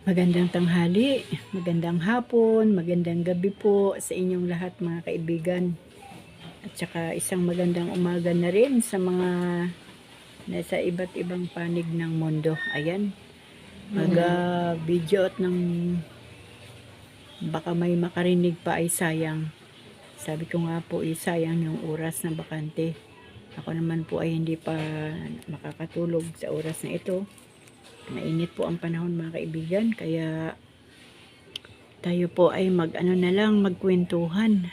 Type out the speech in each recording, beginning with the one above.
Magandang tanghali, magandang hapon, magandang gabi po sa inyong lahat mga kaibigan. At saka isang magandang umaga na rin sa mga nasa iba't ibang panig ng mundo. Ayan, mag-video at ng baka may makarinig pa ay sayang. Sabi ko nga po sayang yung oras na bakante. Ako naman po ay hindi pa makakatulog sa oras na ito. Mainit po ang panahon mga kaibigan, kaya tayo po ay magkwentuhan.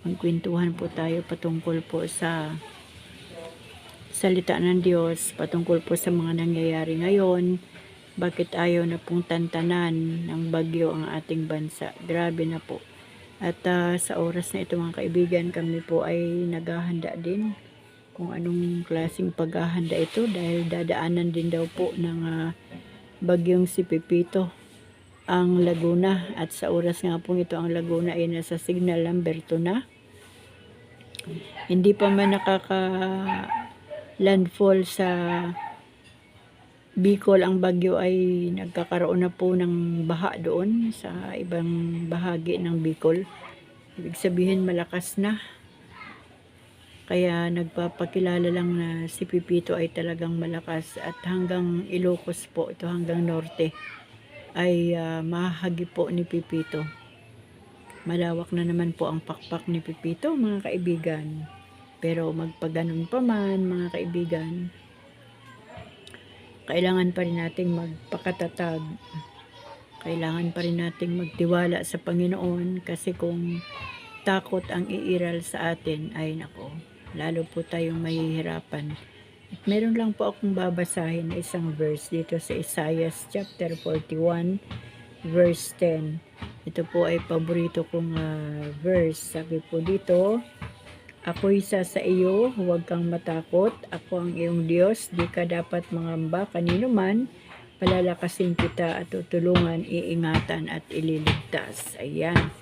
Magkwentuhan po tayo patungkol po sa salita ng Diyos, patungkol po sa mga nangyayari ngayon. Bakit ayaw na pong tantanan ng bagyo ang ating bansa? Grabe na po. At sa oras na ito mga kaibigan, kami po ay naghahanda din kung anong klaseng paghahanda ito dahil dadaanan din daw po ng bagyong si Pepito ang Laguna, at sa oras nga po ito ang Laguna ay nasa signal number 2 na. Hindi pa man landfall sa Bicol ang bagyo, ay nagkakaroon na po ng baha doon sa ibang bahagi ng Bicol. Ibig sabihin malakas na. Kaya nagpapakilala lang na si Pepito ay talagang malakas, at hanggang Ilocos po ito, hanggang norte ay mahahagi po ni Pepito. Malawak na naman po ang pakpak ni Pepito mga kaibigan. Pero magpaganon pa man mga kaibigan, kailangan pa rin nating magpakatatag. Kailangan pa rin nating magtiwala sa Panginoon, kasi kung takot ang iiral sa atin, ay nako, lalo po tayong mahihirapan. At meron lang po akong babasahin na isang verse dito sa Isaiah chapter 41 verse 10. Ito po ay paborito kong verse. Sabi po dito, ako'y isa sa iyo, huwag kang matakot. Ako ang iyong Diyos, di ka dapat mangamba kanino man. Palalakasin kita at tutulungan, iingatan at ililigtas. Ayan.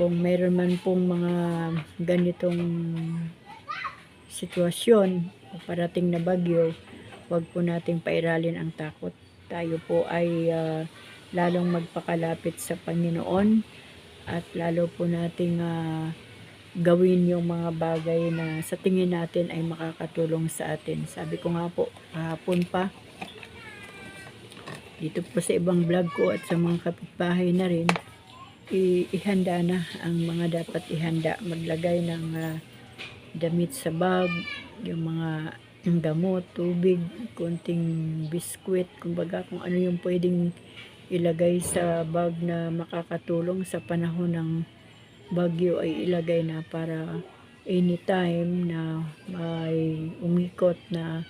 Kung meron man pong mga ganitong sitwasyon o parating na bagyo, huwag po nating pairalin ang takot. Tayo po ay lalong magpakalapit sa Panginoon, at lalo po nating gawin yung mga bagay na sa tingin natin ay makakatulong sa atin. Sabi ko nga po kahapon pa dito po sa ibang vlog ko at sa mga kapitbahay na rin, ihanda na ang mga dapat ihanda. Maglagay ng damit sa bag, yung mga gamot, tubig, konting biskwit, kumbaga kung ano yung pwedeng ilagay sa bag na makakatulong sa panahon ng bagyo ay ilagay na, para anytime na may umikot na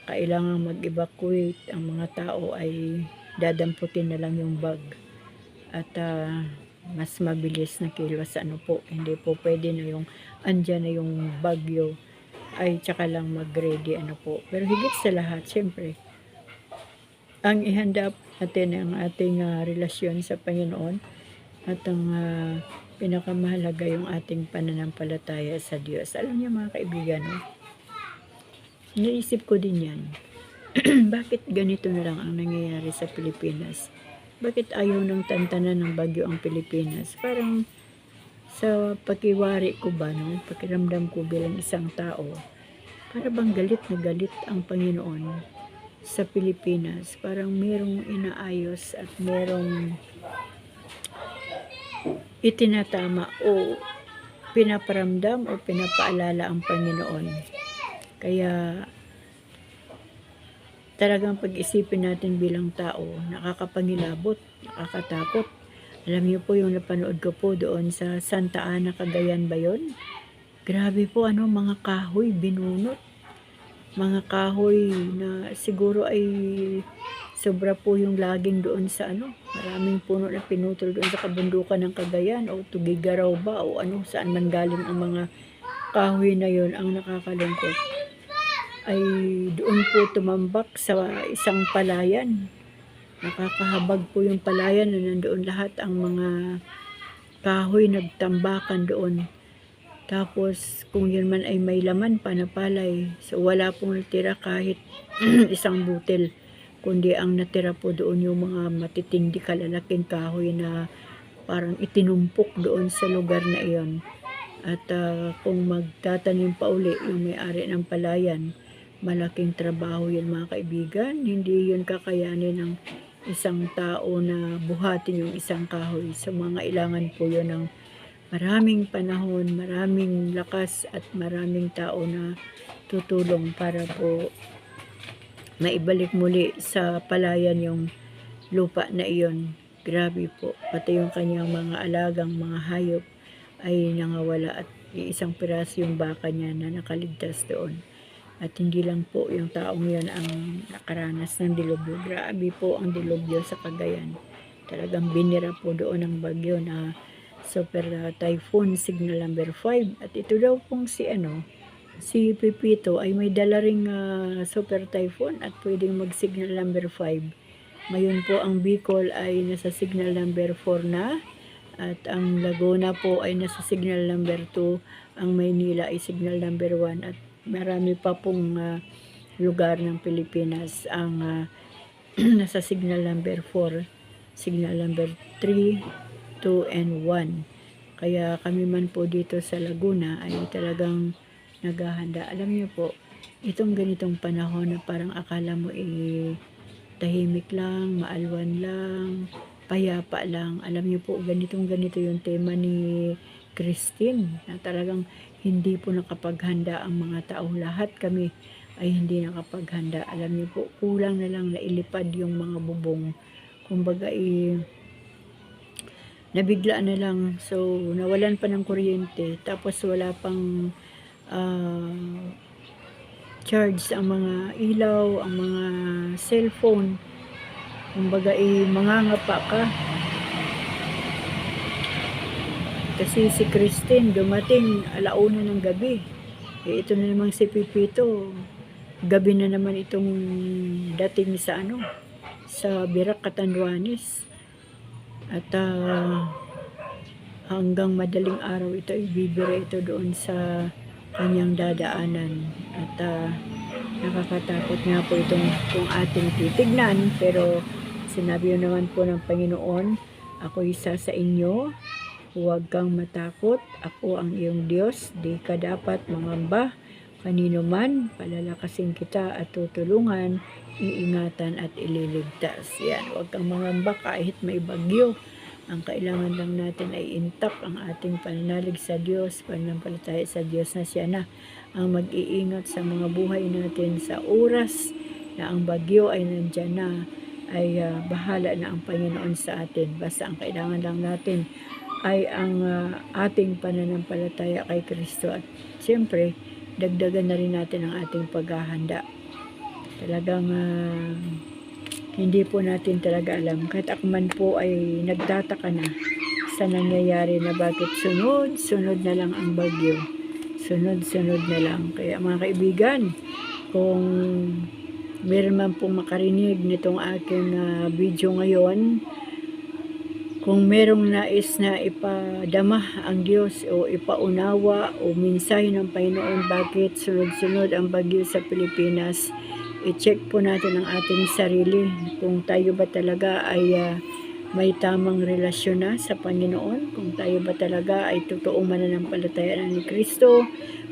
kailangan mag-evacuate ang mga tao, ay dadamputin na lang yung bag, at mas mabilis na kilos. Hindi po pwede na yung andyan na yung bagyo ay tsaka lang mag-ready Pero higit sa lahat, syempre ang ihanda natin ang ating relasyon sa Panginoon, at ang pinakamahalaga yung ating pananampalataya sa Diyos. Alam niyo mga kaibigan, naisip ko din yan. Bakit ganito na lang ang nangyayari sa Pilipinas? Bakit ayaw ng tantanan ng bagyo ang Pilipinas? Parang sa pakiwari ko ba, pakiramdam ko bilang isang tao, para bang galit na galit ang Panginoon sa Pilipinas. Parang merong inaayos at merong itinatama o pinaparamdam o pinapaalala ang Panginoon. Kaya talagang pag-isipin natin bilang tao, nakakapangilabot, nakakatakot. Alam niyo po yung napanood ko po doon sa Santa Ana, Cagayan ba yun? Grabe po, mga kahoy binunot. Mga kahoy na siguro ay sobra po yung laging doon sa maraming puno na pinutol doon sa kabundukan ng Cagayan o Tugigaraw ba o saan man galing ang mga kahoy na yun. Ang nakakalungkot ay doon po tumambak sa isang palayan. Nakakahabag po yung palayan na nandoon lahat ang mga kahoy, nagtambakan doon. Tapos kung yun man ay may laman pa na palay, so wala pong natira kahit isang butil. kundi ang natira po doon yung mga matitindi kalalaking kahoy na parang itinumpok doon sa lugar na iyon. At kung magtatanim pa uli yung may-ari ng palayan, malaking trabaho yun mga kaibigan. Hindi yun kakayanin ng isang tao na buhatin yung isang kahoy. So mga ilangan po yun ng maraming panahon, maraming lakas at maraming tao na tutulong para po maibalik muli sa palayan yung lupa na iyon. Grabe po, pati yung kanyang mga alagang mga hayop ay nangawala at isang piraso yung baka niya na nakaligtas doon. At hindi lang po yung taong yan ang nakaranas ng dilubyo. Grabe po ang dilubyo sa Cagayan. Talagang binira po doon ang bagyo na super typhoon signal number 5. At ito daw pong si Pipito ay may dala ring super typhoon at pwedeng mag-signal number 5. Ngayon po ang Bicol ay nasa signal number 4 na at ang Laguna po ay nasa signal number 2. Ang Maynila ay signal number 1 at marami pa pong lugar ng Pilipinas ang nasa signal number 4, signal number 3, 2, and 1. Kaya kami man po dito sa Laguna ay talagang naghahanda. Alam niyo po, itong ganitong panahon na parang akala mo tahimik lang, maalwan lang, payapa lang. Alam niyo po, ganito yung tema ni Christine na talagang hindi po nakapaghanda ang mga tao. Lahat kami ay hindi nakapaghanda. Alam niyo po, kulang na lang nailipad yung mga bubong. Kumbaga nabigla na lang. So, nawalan pa ng kuryente. Tapos wala pang charge ang mga ilaw, ang mga cellphone. Kumbaga mangangapa ka. Kasi si Christine dumating 1:00 ng gabi. Ito na namang si Pipito. Gabi na naman itong dating sa Birak, Catanduanes. At hanggang madaling araw ito ibibira ito doon sa kanyang dadaanan. At nakakatakot nga po itong kung ating titignan. Pero sinabi naman po ng Panginoon, ako isa sa inyo. Huwag kang matakot, ako ang iyong Diyos, di ka dapat mangamba, kanino man, palalakasin kita at tutulungan, iingatan at ililigtas. Yan, huwag kang mangamba kahit may bagyo. Ang kailangan lang natin ay intact ang ating pananalig sa Diyos, pananampalataya sa Diyos na siya na ang mag-iingat sa mga buhay natin sa oras na ang bagyo ay nandyan na, ay bahala na ang Panginoon sa atin. Basta ang kailangan lang natin ay ang ating pananampalataya kay Kristo at siyempre dagdagan na rin natin ang ating paghahanda. Talagang hindi po natin talaga alam. Kahit ako man po ay nagtataka na sa nangyayari na bakit sunod na lang ang bagyo. Sunod na lang. Kaya mga kaibigan, kung meron man pong makarinig nitong aking video ngayon, kung merong nais na ipadama ang Diyos o ipaunawa o mensahe ng Panginoon bakit sunod-sunod ang bagyo sa Pilipinas, i-check po natin ang ating sarili kung tayo ba talaga ay may tamang relasyon na sa Panginoon, kung tayo ba talaga ay totoong mananampalataya ni Kristo,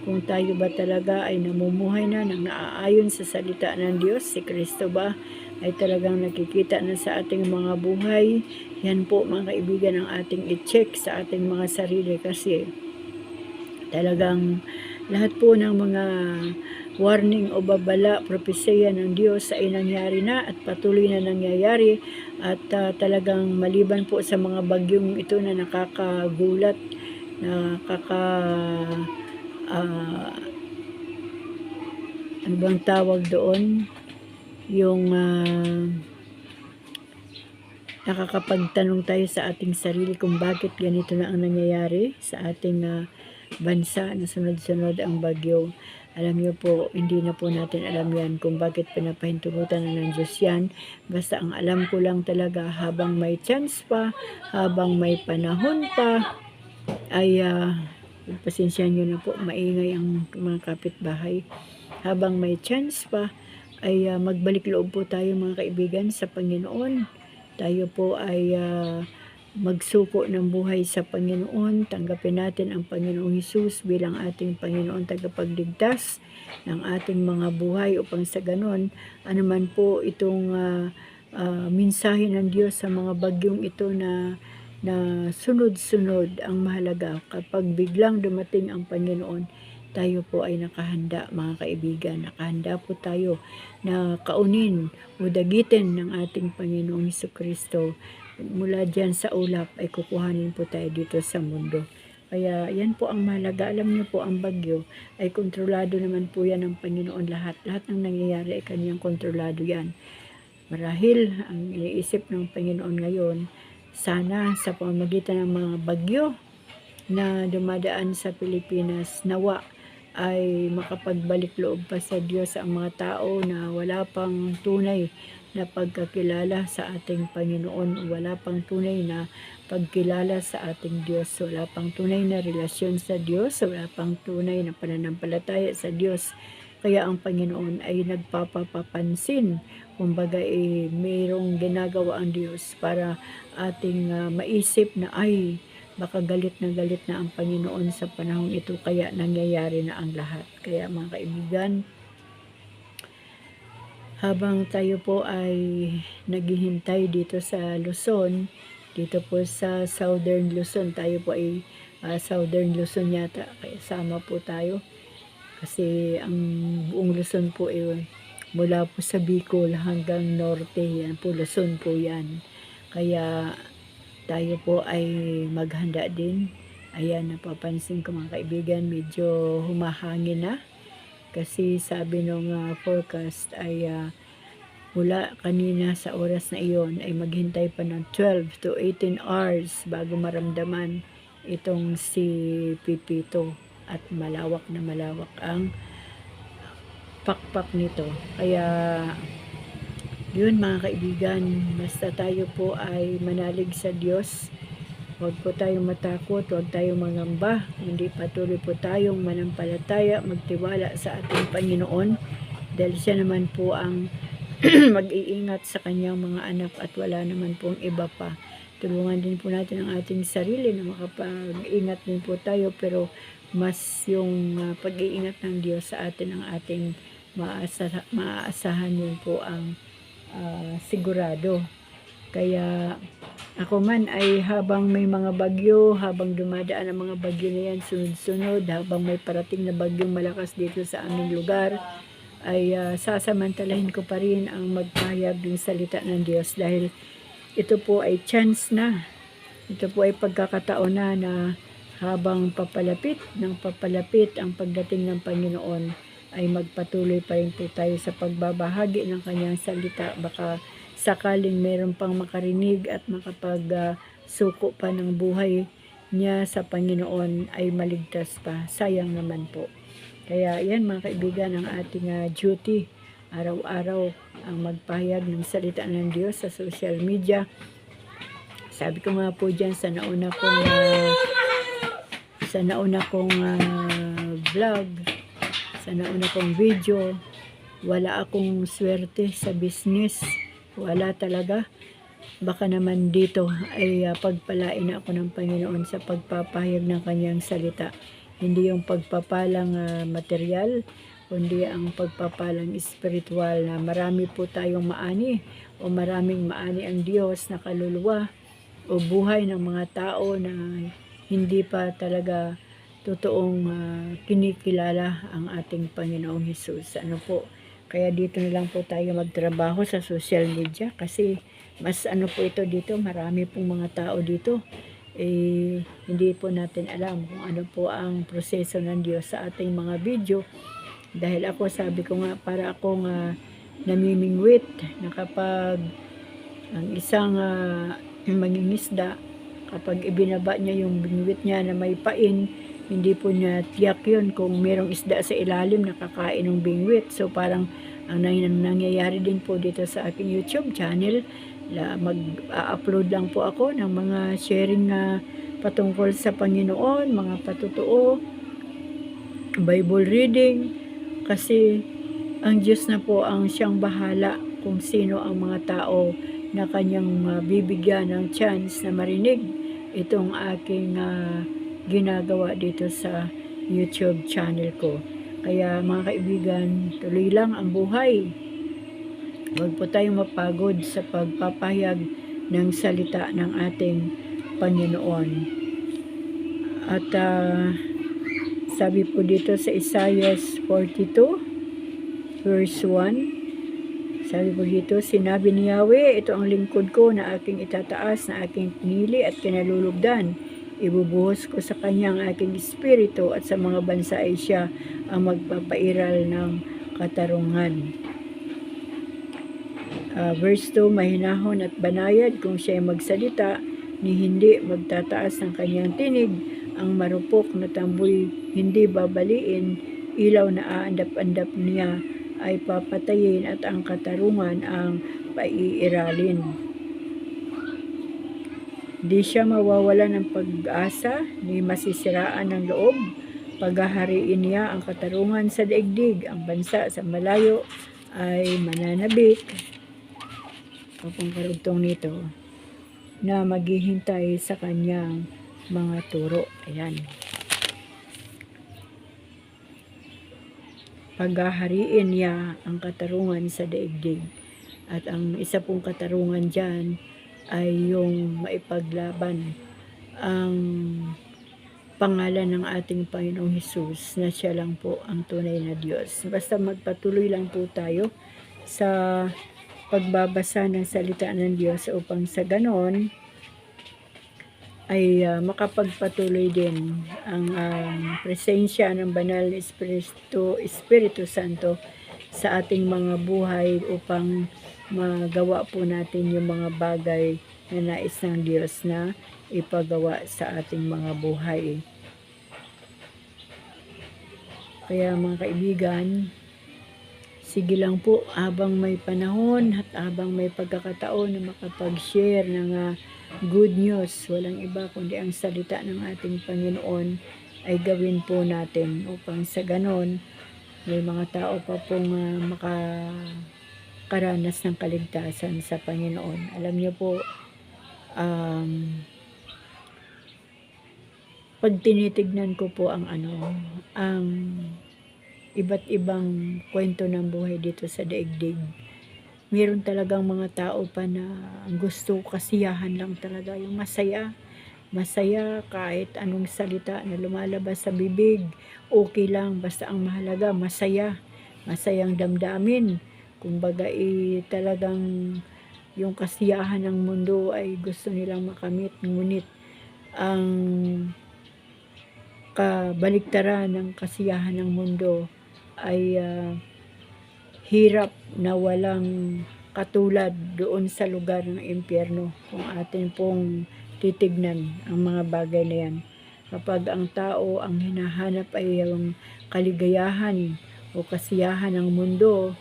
kung tayo ba talaga ay namumuhay na nang naaayon sa salita ng Diyos, si Kristo ba ay talagang nakikita na sa ating mga buhay. Yan po mga kaibigan ang ating i-check sa ating mga sarili kasi talagang lahat po ng mga warning o babala, propesya ng Diyos ay nangyari na at patuloy na nangyayari at talagang maliban po sa mga bagyong ito na nakakagulat, ano bang tawag doon? Yung nakakapagtanong tayo sa ating sarili kung bakit ganito na ang nangyayari sa ating bansa na sunod-sunod ang bagyo. Alam niyo po, hindi na po natin alam yan kung bakit pinapahinturutan na ng Diyos yan. Basta ang alam ko lang talaga habang may chance pa, habang may panahon pa, ay pasensya nyo na po, maingay ang mga kapitbahay. Habang may chance pa, ay magbalik loob po tayo mga kaibigan sa Panginoon. Tayo po ay magsuko ng buhay sa Panginoon. Tanggapin natin ang Panginoong Hesus bilang ating Panginoon tagapagligtas ng ating mga buhay upang sa ganon, anuman po itong mensahe ng Diyos sa mga bagyong ito na sunod-sunod, ang mahalaga kapag biglang dumating ang Panginoon, tayo po ay nakahanda mga kaibigan. Nakahanda po tayo na kaunin o dagitin ng ating Panginoong Hesukristo. Mula dyan sa ulap ay kukuhanin po tayo dito sa mundo. Kaya yan po ang mahalaga. Alam niyo po ang bagyo ay kontrolado naman po yan ng Panginoon lahat. Lahat ng nangyayari ay kanyang kontrolado yan. Marahil ang iniisip ng Panginoon ngayon, sana sa pamamagitan ng mga bagyo na dumadaan sa Pilipinas, nawa ay makapagbalik loob pa sa Diyos ang mga tao na wala pang tunay na pagkakilala sa ating Panginoon, wala pang tunay na pagkilala sa ating Diyos, wala pang tunay na relasyon sa Diyos, wala pang tunay na pananampalataya sa Diyos. Kaya ang Panginoon ay nagpapapansin, kumbaga mayroong ginagawa ang Diyos para ating maisip na ay baka galit na ang Panginoon sa panahong ito, kaya nangyayari na ang lahat. Kaya mga kaibigan, habang tayo po ay naghihintay dito sa Luzon, dito po sa Southern Luzon, tayo po ay Southern Luzon yata, kaya sama po tayo. Kasi ang buong Luzon po ay mula po sa Bicol hanggang Norte, yan po, Luzon po yan. Kaya tayo po ay maghanda din. Ayan, napapansin ko mga kaibigan, medyo humahangin na. Kasi sabi nung forecast ay mula kanina sa oras na iyon ay maghintay pa ng 12 to 18 hours bago maramdaman itong si Pipito. At malawak na malawak ang pakpak nito. Kaya yun mga kaibigan, basta tayo po ay manalig sa Diyos, huwag po tayong matakot, huwag tayong mangamba, hindi patuloy po tayong manampalataya, magtiwala sa ating Panginoon, dahil siya naman po ang mag-iingat sa kanyang mga anak at wala naman pong iba pa. Tulungan din po natin ang ating sarili na makapag-ingat din po tayo, pero mas yung pag-iingat ng Diyos sa atin ang ating maaasahan, yun po ang sigurado. Kaya ako man ay habang may mga bagyo, habang dumadaan ang mga bagyo na yan sunod-sunod, habang may parating na bagyong malakas dito sa aming lugar, ay sasamantalahin ko pa rin ang magpahayag ng salita ng Diyos, dahil ito po ay chance na, ito po ay pagkakataon na habang papalapit ang pagdating ng Panginoon, ay magpatuloy pa rin po tayo sa pagbabahagi ng kanyang salita. Baka sakaling meron pang makarinig at makapagsuko pa ng buhay niya sa Panginoon ay maligtas pa. Sayang naman po. Kaya yan mga kaibigan, ang ating duty araw-araw ang magpahayag ng salita ng Diyos sa social media. Sabi ko nga po dyan sa nauna kong vlog, sa nauna kong video, wala akong swerte sa business, wala talaga. Baka naman dito ay pagpalain ako ng Panginoon sa pagpapahayag ng kanyang salita. Hindi yung pagpapalang material, kundi ang pagpapalang espiritual, na marami po tayong maani o maraming maani ang Diyos na kaluluwa o buhay ng mga tao na hindi pa talaga totoong kinikilala ang ating Panginoong Hesus. Ano po? Kaya dito na lang po tayo magtrabaho sa social media, kasi mas po ito dito, marami pong mga tao dito. Hindi po natin alam kung ano po ang proseso ng Diyos sa ating mga video. Dahil ako, sabi ko nga, para akong namimingwit na kapag ang isang mangingisda, kapag ibinaba niya yung bingwit niya na may pain, hindi po niya tiyak yun kung merong isda sa ilalim na kakain ng bingwit. So parang ang nangyayari din po dito sa aking YouTube channel, mag-upload lang po ako ng mga sharing patungkol sa Panginoon, mga patutuo, Bible reading, kasi Ang Diyos na po ang siyang bahala kung sino ang mga tao na kanyang bibigyan ng chance na marinig itong aking ginagawa dito sa YouTube channel ko. Kaya mga kaibigan, tuloy lang ang buhay. Huwag po tayong mapagod sa pagpapahayag ng salita ng ating Panginoon. At sabi po dito sa Isaiah 42 verse 1, sabi po dito, sinabi ni Yahweh, ito ang lingkod ko na aking itataas, na aking pinili at kinalulugdan. Ibubuhos ko sa kanya ang aking espiritu, at sa mga bansa ay siya ang magpapairal ng katarungan. Verse 2, mahinahon at banayad kung siya ay magsalita, ni hindi magtataas ng kanyang tinig, ang marupok na tamboy hindi babaliin, ilaw na aandap-andap niya ay papatayin, at ang katarungan ang paiiralin. Di siya mawawala ng pag-asa, ni masisiraan ng loob. Paghahariin niya ang katarungan sa daigdig, ang bansa sa malayo ay mananabik. Kapang karugtong nito, na maghihintay sa kanyang mga turo. Ayan. Paghahariin niya ang katarungan sa daigdig. At ang isa pong katarungan dyan ay yung maipaglaban ang pangalan ng ating Panginoong Hesus, na siya lang po ang tunay na Diyos. Basta magpatuloy lang po tayo sa pagbabasa ng salita ng Diyos upang sa ganon ay makapagpatuloy din ang presensya ng Banal na Espiritu Santo sa ating mga buhay upang magawa po natin yung mga bagay na nais ng Diyos na ipagawa sa ating mga buhay. Kaya mga kaibigan, sige lang po habang may panahon at habang may pagkakataon na makapag-share ng good news, walang iba kundi ang salita ng ating Panginoon, ay gawin po natin upang sa ganon may mga tao pa pong makaranas ng kaligtasan sa Panginoon. Alam niyo po, pag tinitignan ko po ang iba't ibang kwento ng buhay dito sa daigdig, meron talagang mga tao pa na gusto kasiyahan lang talaga, yung masaya kahit anong salita na lumalabas sa bibig, okay lang, basta ang mahalaga masayang damdamin. Kumbaga talagang yung kasiyahan ng mundo ay gusto nilang makamit, ngunit ang kabaligtaran ng kasiyahan ng mundo ay hirap na walang katulad doon sa lugar ng impyerno. Kung atin pong titignan ang mga bagay na yan, kapag ang tao ang hinahanap ay yung kaligayahan o kasiyahan ng mundo,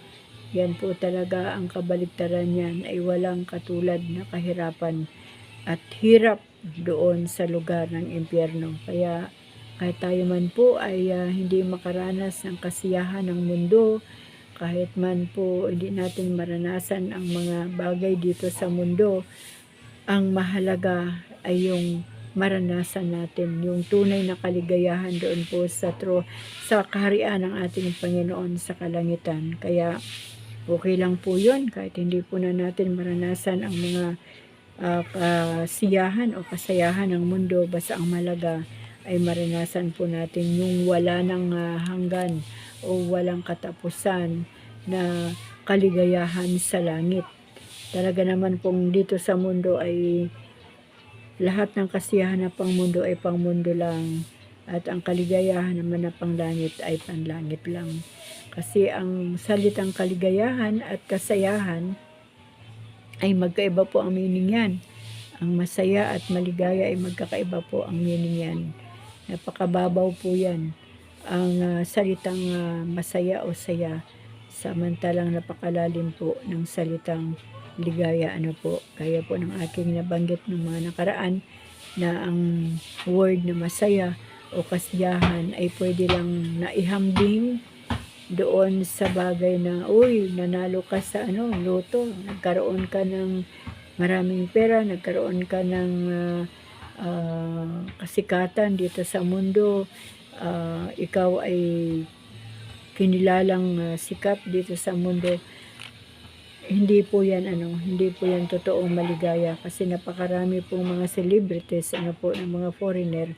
yan po talaga ang kabaligtaran niyan, ay walang katulad na kahirapan at hirap doon sa lugar ng impyerno. Kaya kahit tayo man po ay hindi makaranas ng kasiyahan ng mundo, kahit man po hindi natin maranasan ang mga bagay dito sa mundo, ang mahalaga ay yung maranasan natin yung tunay na kaligayahan doon po sa kaharian ng ating Panginoon sa kalangitan. Kaya okay lang po yun, kahit hindi po na natin maranasan ang mga kasiyahan o kasayahan ng mundo, basta ang mahalaga ay maranasan po natin yung wala ng hanggan o walang katapusan na kaligayahan sa langit. Talaga naman pong dito sa mundo ay lahat ng kasiyahan na pang mundo ay pang mundo lang, at ang kaligayahan naman na pang langit ay panlangit lang. Kasi ang salitang kaligayahan at kasayahan ay magkaiba po ang meaning yan. Ang masaya at maligaya ay magkakaiba po ang meaning yan. Napakababaw po yan. Ang salitang masaya o saya, samantalang napakalalim po ng salitang ligaya. Kaya po ng aking nabanggit ng mga nakaraan na ang word na masaya o kasiyahan ay pwede lang naihambing doon sa bagay na, uy, nanalo ka sa loto, nagkaroon ka ng maraming pera, nagkaroon ka ng kasikatan dito sa mundo, ikaw ay kinilalang sikat dito sa mundo. Hindi po yan hindi po yan totoong maligaya kasi napakarami pong mga celebrities po ng mga foreigner.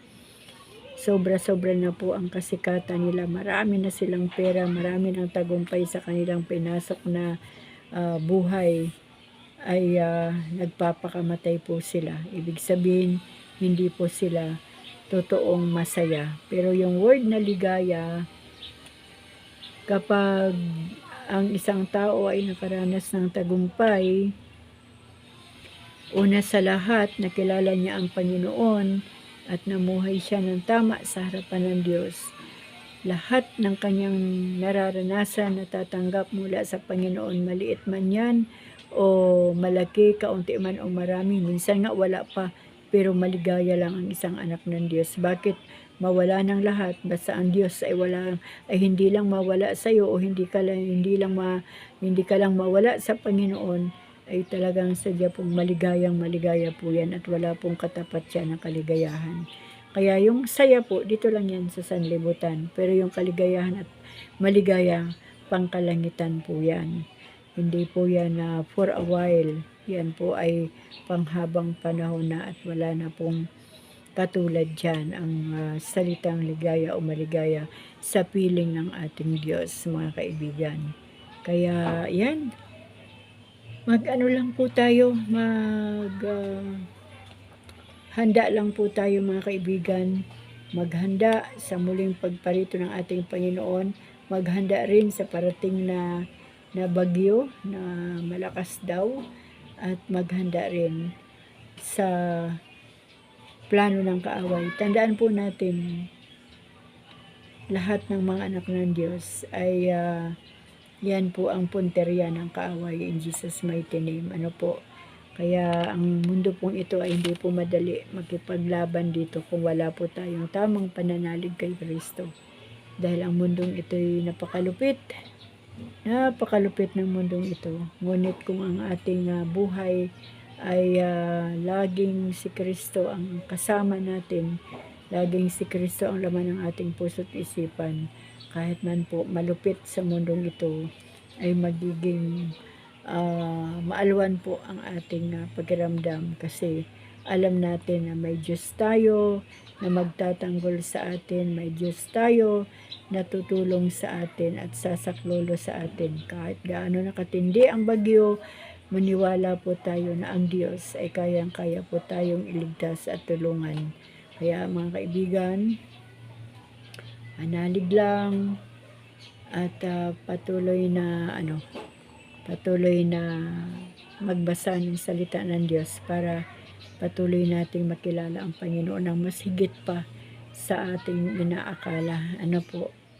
Sobra-sobra na po ang kasikatan nila. Marami na silang pera, marami ng tagumpay sa kanilang pinasok na buhay ay nagpapakamatay po sila. Ibig sabihin, hindi po sila totoong masaya. Pero yung word na ligaya, kapag ang isang tao ay nakaranas ng tagumpay, una sa lahat, nakilala niya ang Panginoon at namuhay siya ng tama sa harapan ng Diyos. Lahat ng kanyang nararanasan, natatanggap mula sa Panginoon, maliit man yan o malaki, kaunti man o marami, minsan nga wala pa, pero maligaya lang ang isang anak ng Diyos. Bakit mawala ng lahat? Basta ang Diyos ay hindi lang mawala sa iyo o hindi ka lang mawala sa Panginoon, ay talagang sadya pong maligaya po yan at wala pong katapat siya ng kaligayahan. Kaya yung saya po, dito lang yan sa sanlibutan. Pero yung kaligayahan at maligaya, pangkalangitan po yan. Hindi po yan for a while. Yan po ay panghabang panahon na at wala na pong katulad dyan ang salitang ligaya o maligaya sa piling ng ating Diyos, mga kaibigan. Kaya yan, lang po tayo, handa lang po tayo mga kaibigan, maghanda sa muling pagparito ng ating Panginoon, maghanda rin sa parating na bagyo na malakas daw, at maghanda rin sa plano ng kaaway. Tandaan po natin, lahat ng mga anak ng Diyos ay yan po ang punteriya ng kaaway in Jesus' mighty name. Kaya ang mundo pong ito ay hindi po madali makipaglaban dito kung wala po tayong tamang pananalig kay Kristo. Dahil ang mundong ito ay napakalupit ng mundong ito. Ngunit kung ang ating buhay ay laging si Kristo ang kasama natin, laging si Kristo ang laman ng ating puso't isipan, kahit man po malupit sa mundong ito, ay magiging maalwan po ang ating pakiramdam kasi alam natin na may Diyos tayo na magtatanggol sa atin, may Diyos tayo na tutulong sa atin at sasaklolo sa atin. Kahit gaano nakatindi ang bagyo, maniwala po tayo na ang Diyos ay kayang-kaya po tayong iligtas at tulungan. Kaya mga kaibigan, manalig lang at patuloy na magbasa ng salita ng Diyos para patuloy nating makilala ang Panginoon ng mas higit pa sa ating inaakala.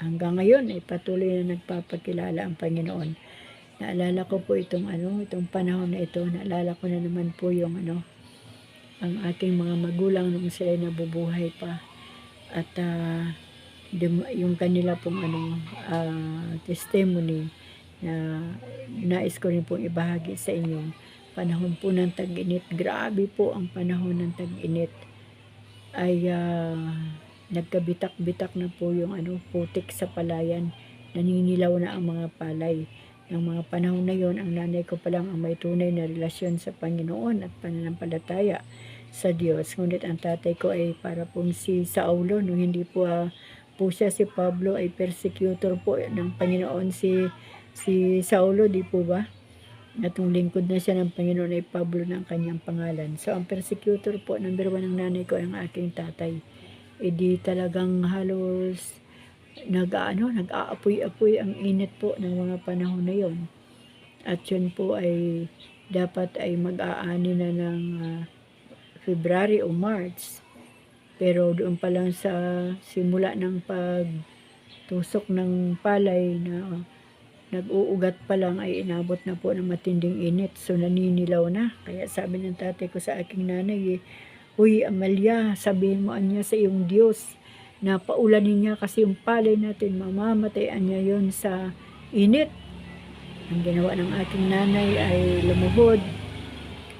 Hanggang ngayon ay patuloy na nagpapakilala ang Panginoon. Naalala ko po itong panahon na ito, naalala ko na naman po yung ang aking mga magulang nung sila nabubuhay pa. At yung kanila pong testimony na nais ko rin pong ibahagi sa inyo. Panahon po ng tag-init, grabe po ang panahon ng tag-init, ay nagkabitak-bitak na po yung putik sa palayan, naninilaw na ang mga palay. Ng mga panahon na yon, ang nanay ko pa lang ang may tunay na relasyon sa Panginoon at pananampalataya sa Diyos. Ngunit ang tatay ko ay para pong si Saulo, nung hindi po siya si Pablo, ay persecutor po ng Panginoon si Saulo, di po ba? At yung lingkod na siya ng Panginoon ay Pablo ng kanyang pangalan. So ang persecutor po, number 1 ng nanay ko ay ang aking tatay. Di talagang halos nag-aapoy-apoy ang init po ng mga panahon na yon. At yun po ay dapat ay mag-aani na ng February o March. Pero doon pa lang sa simula ng pagtusok ng palay na nag-uugat pa lang ay inabot na po ng matinding init. So naninilaw na. Kaya sabi ng tatay ko sa aking nanay, "Uy, Amalia, sabihin mo anya sa iyong Diyos na paulanin niya kasi yung palay natin mamamatayan niya yon sa init. Ang ginawa ng aking nanay ay lumuhod,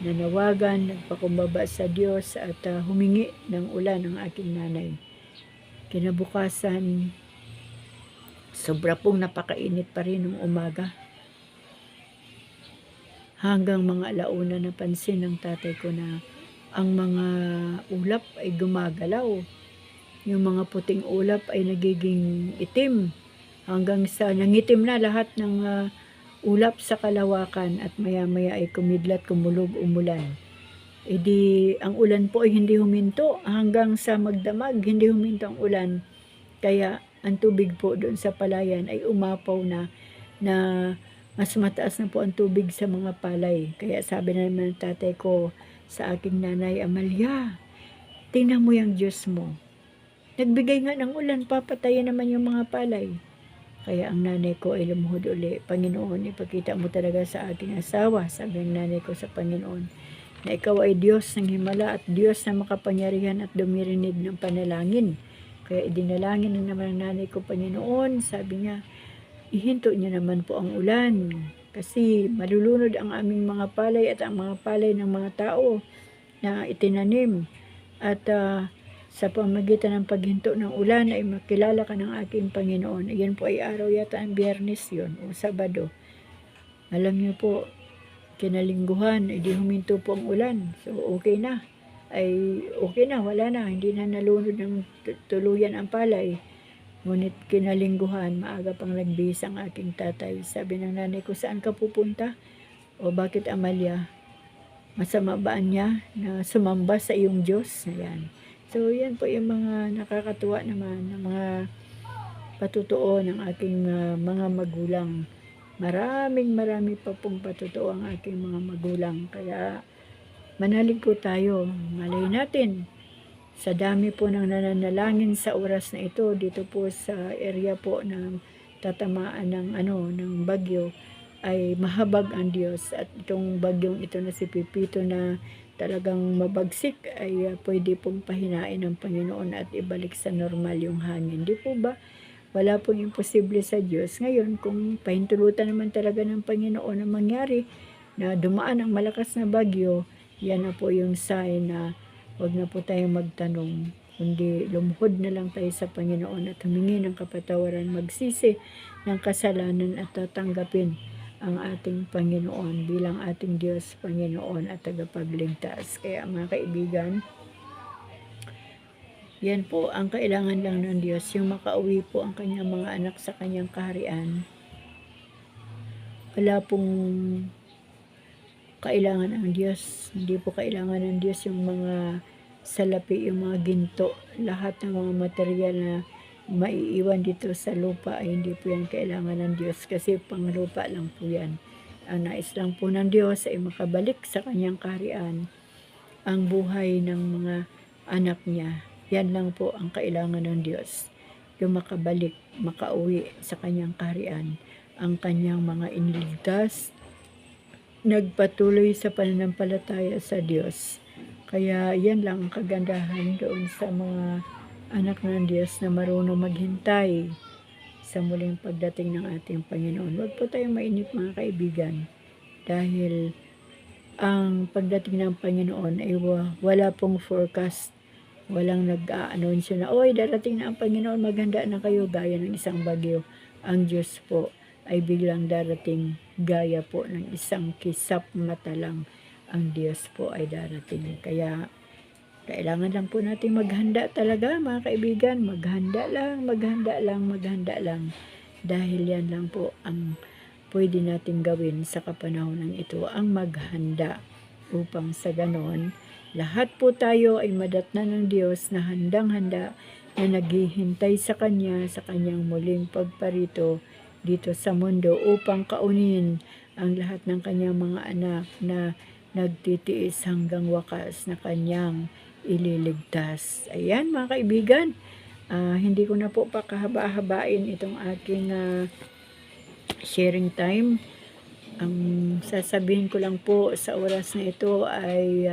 nanawagan, nagpakumbaba sa Diyos at humingi ng ulan ng aking nanay. Kinabukasan, sobra pong napakainit pa rin ng umaga. Hanggang mga alauna napansin ng tatay ko na ang mga ulap ay gumagalaw. Yung mga puting ulap ay nagiging itim. Hanggang sa nangitim na lahat ng ulap sa kalawakan at maya-maya ay kumidlat, kumulog, umulan. E di, ang ulan po ay hindi huminto hanggang sa magdamag, hindi huminto ang ulan. Kaya ang tubig po doon sa palayan ay umapaw na mas mataas na po ang tubig sa mga palay. Kaya sabi na naman ng tatay ko sa aking nanay, Amalia, tingnan mo yung Diyos mo. Nagbigay nga ng ulan, papatayin naman yung mga palay. Kaya ang nanay ko ay lumuhod uli. Panginoon, ipakita mo talaga sa aking asawa, sabi ng nanay ko sa Panginoon, na ikaw ay Diyos ng himala at Diyos na makapangyarihan at dumirinig ng panalangin. Kaya idinalangin ng naman ng nanay ko, Panginoon, sabi niya, ihinto niya naman po ang ulan. Kasi malulunod ang aming mga palay at ang mga palay ng mga tao na itinanim. At sa pamagitan ng paghinto ng ulan ay makilala ka ng aking Panginoon. Iyan po ay araw yata ang Biyernes yon o Sabado. Alam niyo po, kinalingguhan, hindi huminto po ang ulan. So okay na. Ay okay na, wala na. Hindi na nalunod ng tuluyan ang palay. Ngunit kinalingguhan, maaga pang nagbihis ang aking tatay. Sabi ng nanay ko, saan ka pupunta? O bakit Amalia? Masama ba niya na sumamba sa iyong Diyos? Ayan. So, yan po yung mga nakakatuwa naman, ng mga patutuo ng aking mga magulang. Marami pa pong patutuo ang aking mga magulang. Kaya, manalig po tayo. Malay natin, sa dami po ng nananalangin sa oras na ito, dito po sa area po na tatamaan ng bagyo, ay mahabag ang Diyos. At itong bagyong ito na si Pipito na talagang mabagsik ay pwede pong pahinain ng Panginoon at ibalik sa normal yung hangin. Di po ba? Wala pong imposible sa Diyos. Ngayon, kung pahintulutan naman talaga ng Panginoon na mangyari na dumaan ang malakas na bagyo, yan na po yung sign na huwag na po tayong magtanong, kundi lumuhod na lang tayo sa Panginoon at humingi ng kapatawaran, magsisi ng kasalanan at tatanggapin ang ating Panginoon bilang ating Diyos, Panginoon at tagapagligtas. Kaya mga kaibigan, yan po ang kailangan lang ng Diyos, yung makauwi po ang kanyang mga anak sa kanyang kaharian. Wala pong kailangan ang Diyos. Hindi po kailangan ng Diyos yung mga salapi, yung mga ginto, lahat ng mga material na maiiwan dito sa lupa ay hindi po yan kailangan ng Diyos kasi panglupa lang po yan. Ang nais lang po ng Diyos ay makabalik sa kanyang kaharian ang buhay ng mga anak niya. Yan lang po ang kailangan ng Diyos. Yung makabalik, makauwi sa kanyang kaharian ang kanyang mga iniligtas, nagpatuloy sa pananampalataya sa Diyos. Kaya yan lang ang kagandahan doon sa mga anak ng Diyos na marunong maghintay sa muling pagdating ng ating Panginoon. Huwag po tayong mainip mga kaibigan dahil ang pagdating ng Panginoon ay wala pong forecast. Walang nag-a-announce na, oy, darating na ang Panginoon, maghanda na kayo gaya ng isang bagyo. Ang Diyos po ay biglang darating gaya po ng isang kisap mata lang. Ang Diyos po ay darating. Kaya kailangan lang po natin maghanda talaga mga kaibigan. Maghanda lang. Dahil yan lang po ang pwede natin gawin sa kapanahonan ito, ang maghanda. Upang sa ganon, lahat po tayo ay madatnan ng Diyos na handang-handa na naghihintay sa Kanya sa Kanyang muling pagparito dito sa mundo upang kaunin ang lahat ng Kanyang mga anak na nagtitiis hanggang wakas na Kanyang ililigtas. Ayan mga kaibigan, hindi ko na po pakahaba-habain itong aking sharing time. Ang sasabihin ko lang po sa oras na ito ay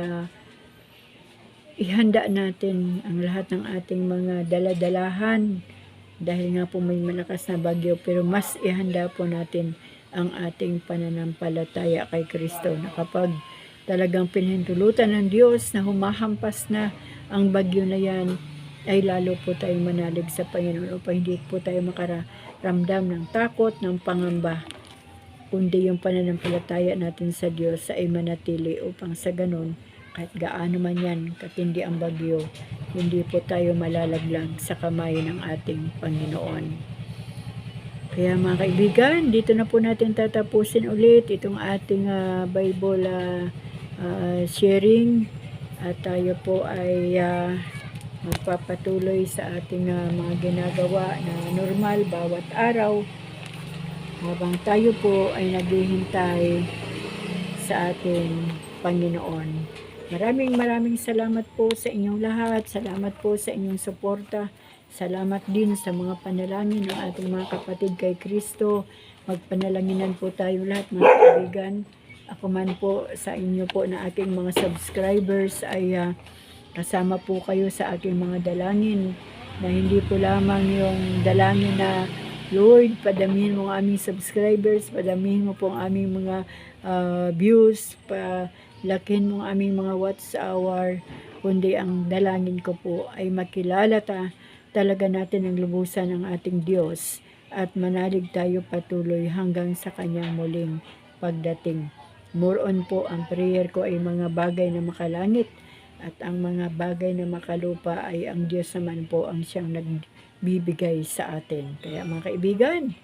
ihanda natin ang lahat ng ating mga daladalahan dahil nga po may malakas na bagyo, pero mas ihanda po natin ang ating pananampalataya kay Kristo na kapag talagang pinahintulutan ng Diyos na humahampas na ang bagyo na yan, ay lalo po tayong manalig sa Panginoon upang hindi po tayo makaramdam ng takot, ng pangamba, kundi yung pananampalataya natin sa Diyos ay manatili upang sa ganun, kahit gaano man yan katindi ang bagyo, hindi po tayo malalaglag sa kamay ng ating Panginoon. Kaya mga kaibigan, dito na po natin tatapusin ulit itong ating Bible sharing, at tayo po ay magpapatuloy sa ating mga ginagawa na normal bawat araw habang tayo po ay naghihintay sa ating Panginoon. Maraming salamat po sa inyong lahat. Salamat po sa inyong suporta. Salamat din sa mga panalangin ng ating mga kapatid kay Kristo. Magpanalanginan po tayo lahat mga kaibigan. Ako man po sa inyo po na aking mga subscribers ay kasama po kayo sa aking mga dalangin, na hindi po lamang yung dalangin na Lord, padamihin mo ang aming subscribers, padamihin mo po ang aming mga views, lakin mo ang aming mga watch hour, kundi ang dalangin ko po ay makilala talaga natin ang lubusan ng ating Diyos at manalig tayo patuloy hanggang sa kanyang muling pagdating. More on po, ang prayer ko ay mga bagay na makalangit, at ang mga bagay na makalupa ay ang Diyos naman po ang siyang nagbibigay sa atin. Kaya mga kaibigan,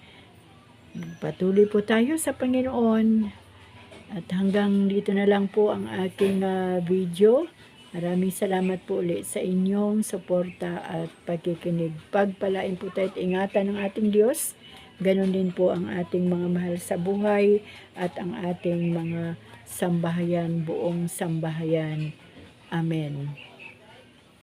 patuloy po tayo sa Panginoon. At hanggang dito na lang po ang aking video. Maraming salamat po ulit sa inyong suporta at pagkikinig. Pagpalain po tayo at ingatan ng ating Diyos. Ganon din po ang ating mga mahal sa buhay at ang ating mga sambahayan, buong sambahayan. Amen.